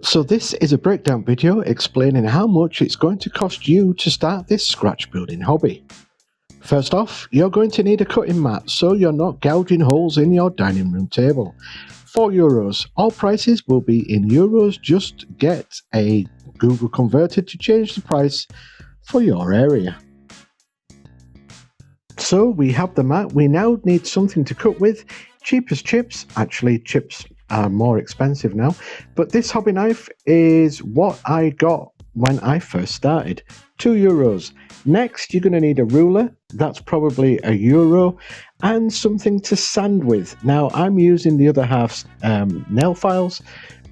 So this is a breakdown video explaining how much it's going to cost you to start this scratch building hobby. First off, you're going to need a cutting mat so you're not gouging holes in your dining room table. €4. All prices will be in euros, just get a Google converter to change the price for your area. So we have the mat, we now need something to cut with. Cheap as chips, actually chips are more expensive now, but this hobby knife is what I got when I first started, €2. Next you're going to need a ruler, that's probably €1, and something to sand with. Now I'm using the other half's nail files,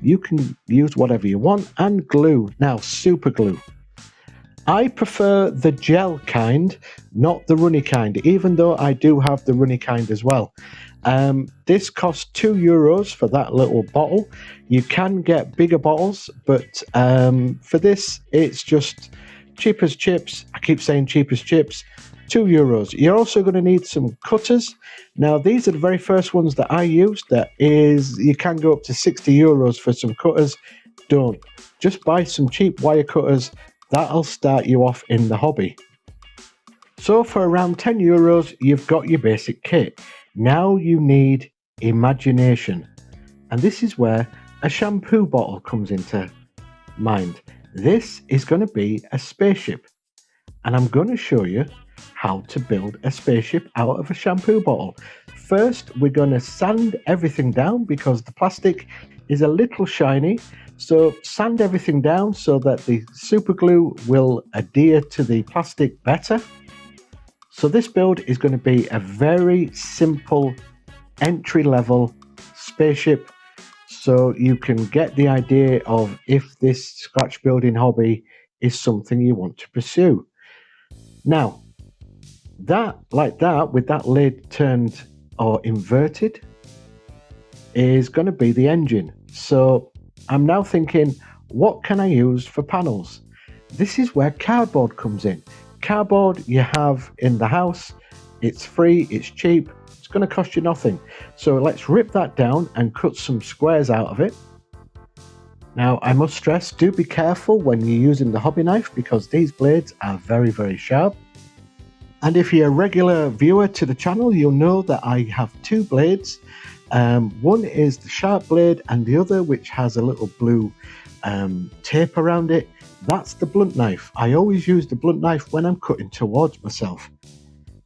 you can use whatever you want, and glue. Now super glue, I prefer the gel kind, not the runny kind, even though I do have the runny kind as well. This costs €2 for that little bottle. You can get bigger bottles, but for this, it's just cheap as chips. I keep saying cheap as chips, €2. You're also going to need some cutters. Now, these are the very first ones that I used. That is, you can go up to €60 for some cutters. Don't. Just buy some cheap wire cutters. That'll start you off in the hobby. So for around €10, you've got your basic kit. Now you need imagination. And this is where a shampoo bottle comes into mind. This is going to be a spaceship. And I'm going to show you how to build a spaceship out of a shampoo bottle. First, we're going to sand everything down because the plastic is a little shiny. So sand everything down so that the super glue will adhere to the plastic better. So this build is going to be a very simple entry-level spaceship, so you can get the idea of if this scratch building hobby is something you want to pursue. Now, that like that with that lid turned or inverted is going to be the engine. So I'm now thinking, what can I use for panels? This is where cardboard comes in. Cardboard you have in the house, it's free, it's cheap, it's going to cost you nothing. So let's rip that down and cut some squares out of it. Now I must stress, do be careful when you're using the hobby knife because these blades are very, very sharp. And if you're a regular viewer to the channel, you'll know that I have two blades. One is the sharp blade and the other, which has a little blue tape around it, that's the blunt knife. I always use the blunt knife when I'm cutting towards myself.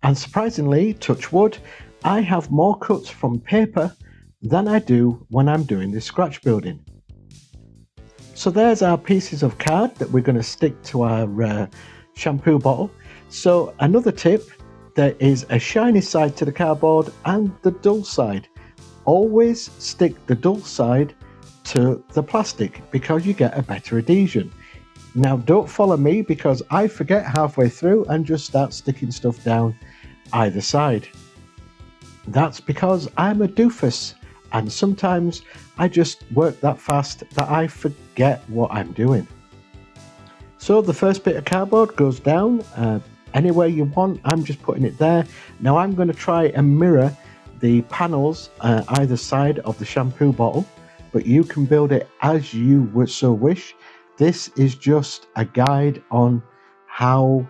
And surprisingly, touch wood, I have more cuts from paper than I do when I'm doing this scratch building. So there's our pieces of card that we're going to stick to our shampoo bottle. So another tip, there is a shiny side to the cardboard and the dull side. Always stick the dull side to the plastic because you get a better adhesion. Now don't follow me because I forget halfway through and just start sticking stuff down either side. That's because I'm a doofus and sometimes I just work that fast that I forget what I'm doing. So the first bit of cardboard goes down anywhere you want. I'm just putting it there. Now I'm going to try and mirror the panels either side of the shampoo bottle, but you can build it as you would so wish. This is just a guide on how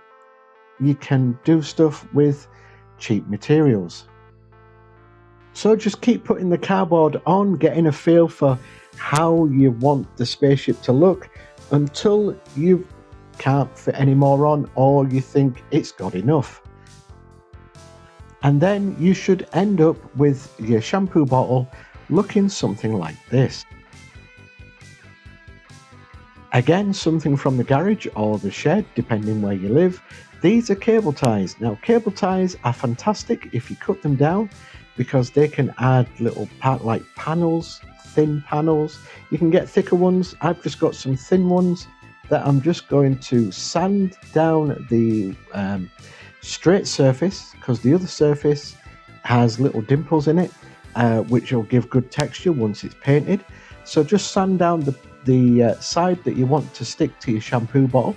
you can do stuff with cheap materials. So just keep putting the cardboard on, getting a feel for how you want the spaceship to look until you can't fit any more on or you think it's got enough. And then you should end up with your shampoo bottle looking something like this. Again, something from the garage or the shed, depending where you live. These are cable ties. Now, cable ties are fantastic if you cut them down because they can add little like panels, thin panels. You can get thicker ones. I've just got some thin ones that I'm just going to sand down the straight surface because the other surface has little dimples in it, which will give good texture once it's painted. So just sand down the side that you want to stick to your shampoo bottle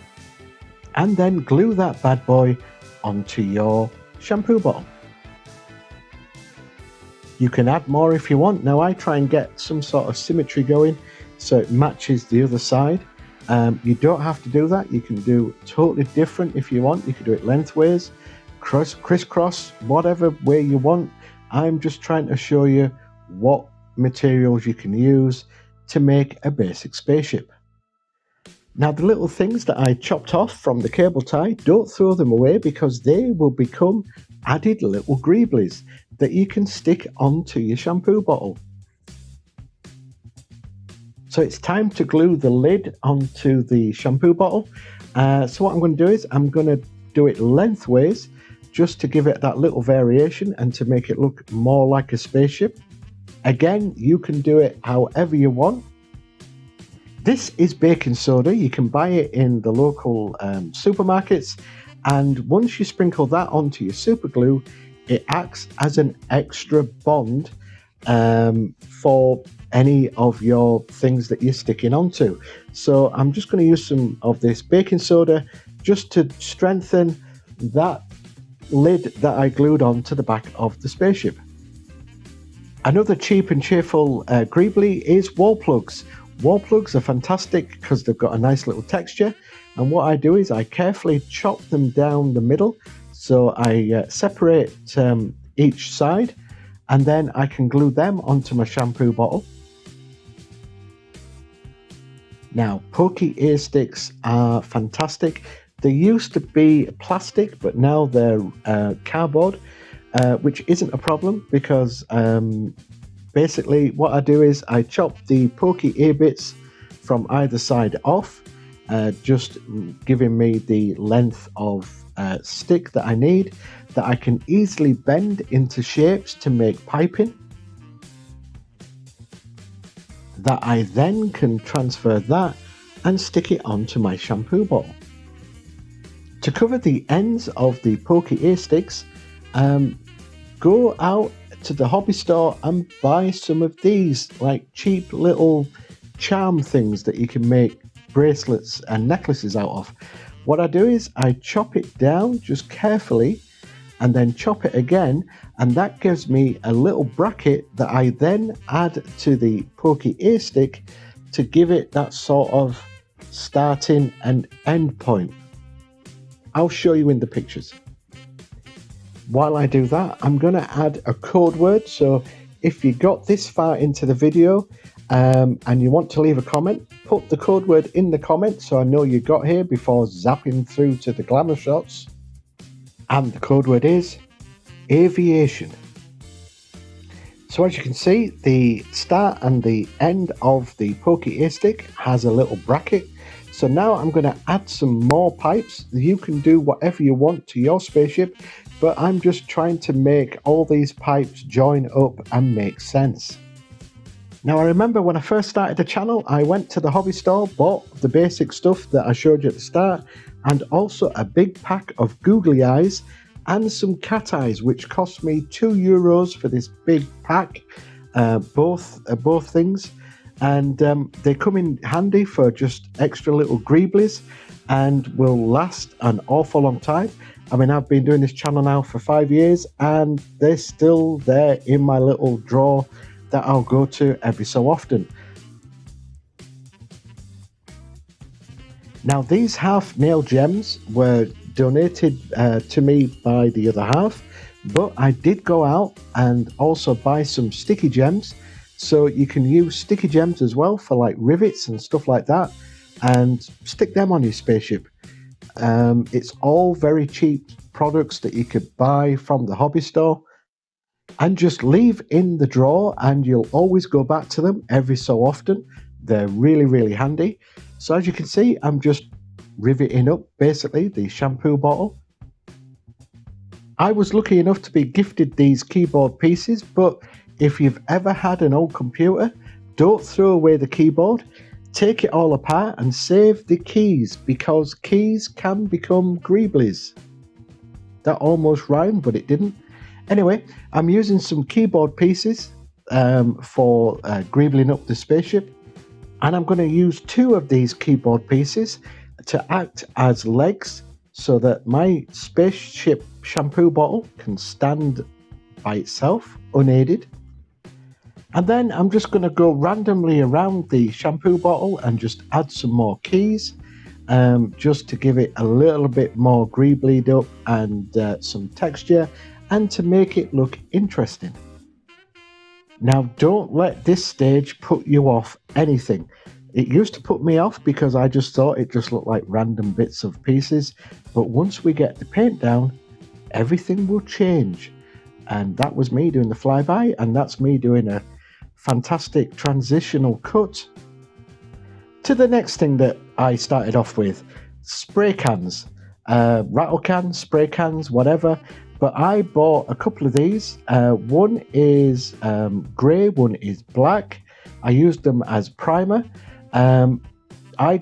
and then glue that bad boy onto your shampoo bottle. You can add more if you want. Now I try and get some sort of symmetry going so it matches the other side. You don't have to do that. You can do totally different if you want. You can do it lengthways, crisscross, whatever way you want. I'm just trying to show you what materials you can use to make a basic spaceship. Now, the little things that I chopped off from the cable tie, don't throw them away, because they will become added little greeblies that you can stick onto your shampoo bottle. So it's time to glue the lid onto the shampoo bottle. So what I'm going to do is I'm going to do it lengthways, just to give it that little variation and to make it look more like a spaceship. Again, you can do it however you want. This is baking soda. You can buy it in the local supermarkets, and once you sprinkle that onto your super glue, it acts as an extra bond for any of your things that you're sticking onto. So I'm just going to use some of this baking soda just to strengthen that lid that I glued onto the back of the spaceship. Another cheap and cheerful greebly is wall plugs. Wall plugs are fantastic because they've got a nice little texture, and what I do is I carefully chop them down the middle, so I separate each side, and then I can glue them onto my shampoo bottle. Now, pokey ear sticks are fantastic. They used to be plastic, but now they're cardboard, which isn't a problem, because basically what I do is I chop the pokey ear bits from either side off, just giving me the length of stick that I need, that I can easily bend into shapes to make piping, that I then can transfer that and stick it onto my shampoo bottle. To cover the ends of the pokey ear sticks, go out to the hobby store and buy some of these, like cheap little charm things that you can make bracelets and necklaces out of. What I do is I chop it down just carefully and then chop it again, and that gives me a little bracket that I then add to the pokey ear stick to give it that sort of starting and end point. I'll show you in the pictures. While I do that, I'm going to add a code word. So if you got this far into the video and you want to leave a comment, put the code word in the comment so I know you got here before zapping through to the glamour shots. And the code word is aviation. So as you can see, the start and the end of the pokey ear stick has a little bracket. So now I'm going to add some more pipes. You can do whatever you want to your spaceship, but I'm just trying to make all these pipes join up and make sense. Now, I remember when I first started the channel, I went to the hobby store, bought the basic stuff that I showed you at the start, and also a big pack of googly eyes and some cat eyes, which cost me €2 for this big pack, both things. And they come in handy for just extra little greeblies and will last an awful long time. I mean, I've been doing this channel now for 5 years and they're still there in my little drawer that I'll go to every so often. Now, these half nail gems were donated to me by the other half, but I did go out and also buy some sticky gems. So you can use sticky gems as well for like rivets and stuff like that, and stick them on your spaceship. It's all very cheap products that you could buy from the hobby store and just leave in the drawer, and you'll always go back to them every so often. They're really, really handy. So as you can see, I'm just riveting up basically the shampoo bottle. I was lucky enough to be gifted these keyboard pieces, but if you've ever had an old computer, don't throw away the keyboard. Take it all apart and save the keys, because keys can become greeblies. That almost rhymed, but it didn't. Anyway, I'm using some keyboard pieces for greebling up the spaceship, and I'm going to use 2 of these keyboard pieces to act as legs so that my spaceship shampoo bottle can stand by itself unaided. And then I'm just going to go randomly around the shampoo bottle and just add some more keys, just to give it a little bit more greeblied up and some texture, and to make it look interesting. Now, don't let this stage put you off anything. It used to put me off because I just thought it just looked like random bits of pieces, but once we get the paint down, everything will change. And that was me doing the flyby, and that's me doing a fantastic transitional cut to the next thing that I started off with: spray cans, rattle cans, spray cans, whatever. But I bought a couple of these. One is grey, one is black. I used them as primer. I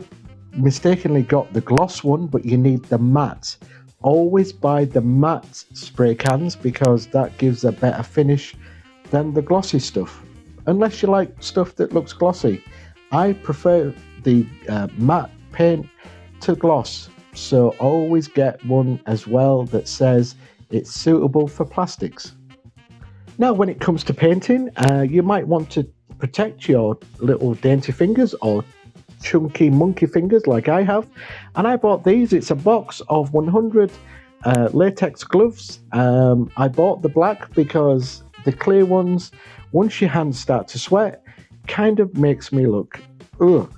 mistakenly got the gloss one, but you need the matte. Always buy the matte spray cans because that gives a better finish than the glossy stuff, unless you like stuff that looks glossy. I prefer the matte paint to gloss, so always get one as well that says it's suitable for plastics. Now, when it comes to painting, you might want to protect your little dainty fingers or chunky monkey fingers like I have, and I bought these. It's a box of 100 latex gloves. I bought the black because the clear ones, once your hands start to sweat, kind of makes me look ugh,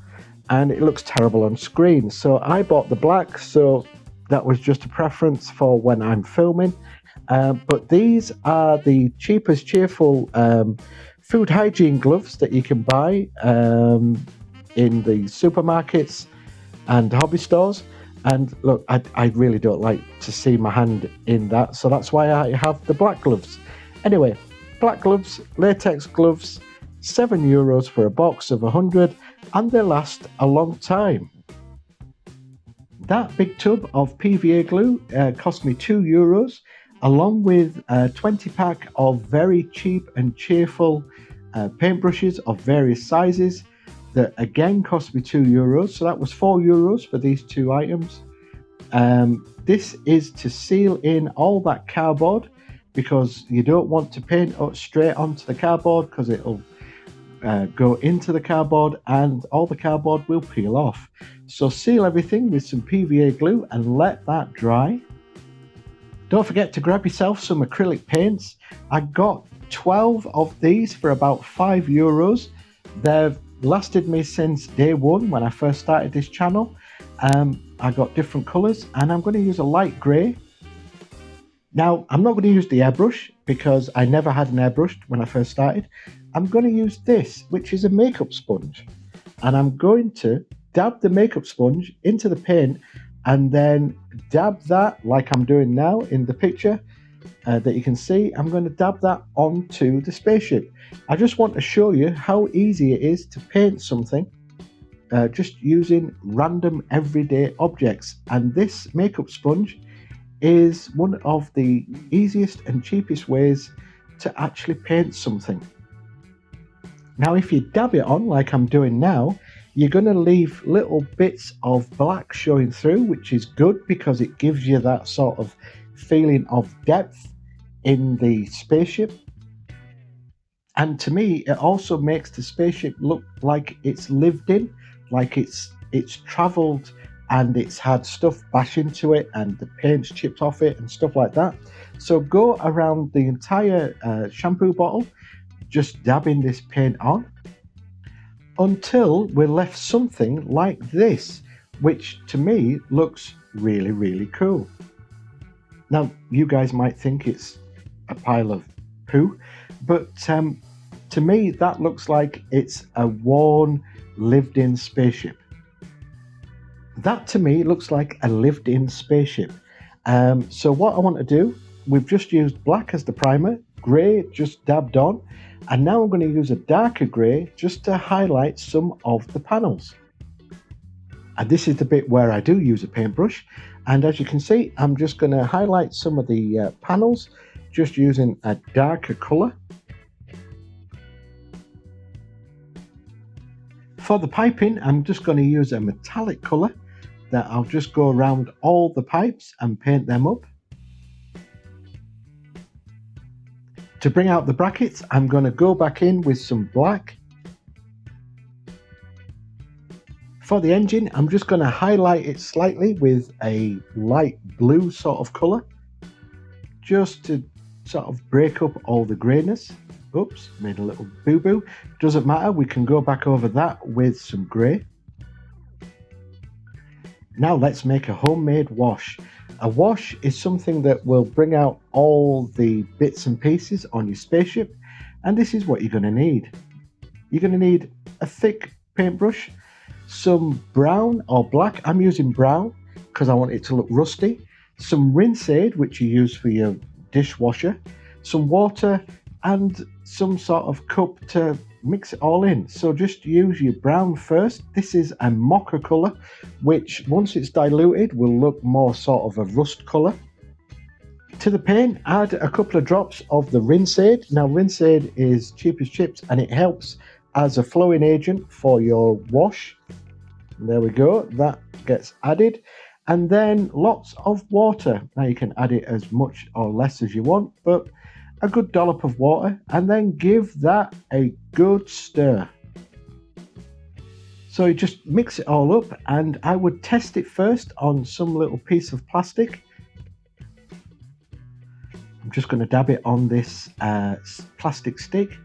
and it looks terrible on screen. So I bought the black, so that was just a preference for when I'm filming. But these are the cheapest cheerful food hygiene gloves that you can buy in the supermarkets and hobby stores. And look, I really don't like to see my hand in that, so that's why I have the black gloves. Anyway, black gloves, latex gloves, €7 for a box of 100, and they last a long time. That big tub of PVA glue cost me €2, along with a 20-pack of very cheap and cheerful paintbrushes of various sizes that again cost me €2, so that was €4 for these two items. This is to seal in all that cardboard, because you don't want to paint straight onto the cardboard, because it'll go into the cardboard and all the cardboard will peel off. So seal everything with some PVA glue and let that dry. Don't forget to grab yourself some acrylic paints. I got 12 of these for about €5. They've lasted me since day one when I first started this channel. I got different colours, and I'm going to use a light grey. Now, I'm not going to use the airbrush because I never had an airbrush when I first started. I'm going to use this, which is a makeup sponge, and I'm going to dab the makeup sponge into the paint and then dab that, like I'm doing now in the picture that you can see. I'm going to dab that onto the spaceship. I just want to show you how easy it is to paint something just using random everyday objects, and this makeup sponge is one of the easiest and cheapest ways to actually paint something. Now, if you dab it on like I'm doing now, you're going to leave little bits of black showing through, which is good because it gives you that sort of feeling of depth in the spaceship. And to me, it also makes the spaceship look like it's lived in, like it's travelled and it's had stuff bash into it and the paint's chipped off it and stuff like that. So go around the entire shampoo bottle, just dabbing this paint on until we're left something like this, which to me looks really, really cool. Now, you guys might think it's a pile of poo, but to me that looks like it's a worn, lived-in spaceship. That to me looks like a lived-in spaceship. So what I want to do, we've just used black as the primer, grey just dabbed on, and now I'm going to use a darker grey just to highlight some of the panels. And this is the bit where I do use a paintbrush, and as you can see, I'm just going to highlight some of the panels just using a darker colour. For the piping, I'm just going to use a metallic colour that I'll just go around all the pipes and paint them up. To bring out the brackets, I'm going to go back in with some black. For the engine, I'm just going to highlight it slightly with a light blue sort of colour, just to sort of break up all the greyness. Oops, made a little boo-boo. Doesn't matter, we can go back over that with some grey. Now let's make a homemade wash. A wash is something that will bring out all the bits and pieces on your spaceship, and this is what you're going to need. You're going to need a thick paintbrush, some brown or black, I'm using brown because I want it to look rusty, some rinse aid which you use for your dishwasher, some water and some sort of cup to mix it all in. So just use your brown first. This is a mocha colour which once it's diluted will look more sort of a rust colour. To the paint, add a couple of drops of the rinse aid. Now rinse aid is cheap as chips and it helps as a flowing agent for your wash. There we go, that gets added. And then lots of water. Now you can add it as much or less as you want, but a good dollop of water, and then give that a good stir. So you just mix it all up, and I would test it first on some little piece of plastic. I'm just going to dab it on this plastic stick,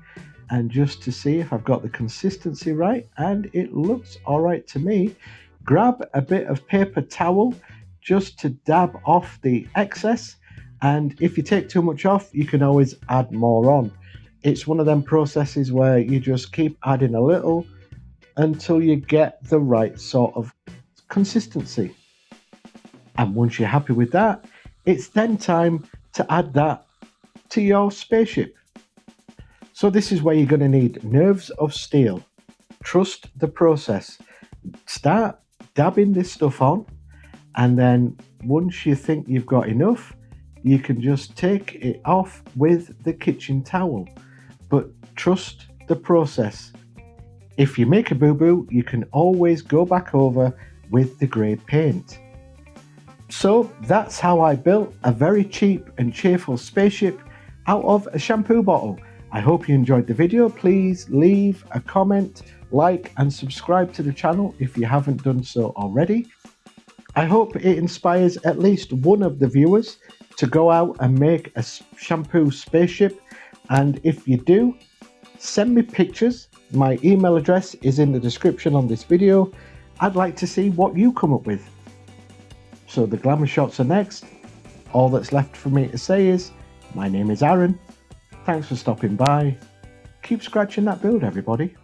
and just to see if I've got the consistency right, and it looks all right to me. Grab a bit of paper towel just to dab off the excess, and if you take too much off you can always add more on. It's one of them processes where you just keep adding a little until you get the right sort of consistency, and once you're happy with that, it's then time to add that to your spaceship. So this is where you're going to need nerves of steel. Trust the process. Start dabbing this stuff on, and then once you think you've got enough, you can just take it off with the kitchen towel. But trust the process. If you make a boo-boo, you can always go back over with the grey paint. So that's how I built a very cheap and cheerful spaceship out of a shampoo bottle. I hope you enjoyed the video. Please leave a comment, like and subscribe to the channel if you haven't done so already. I hope it inspires at least one of the viewers to go out and make a shampoo spaceship, and if you do, send me pictures. My email address is in the description on this video. I'd like to see what you come up with. So the glamour shots are next. All that's left for me to say is, my name is Aaron. Thanks for stopping by. Keep scratching that build, everybody.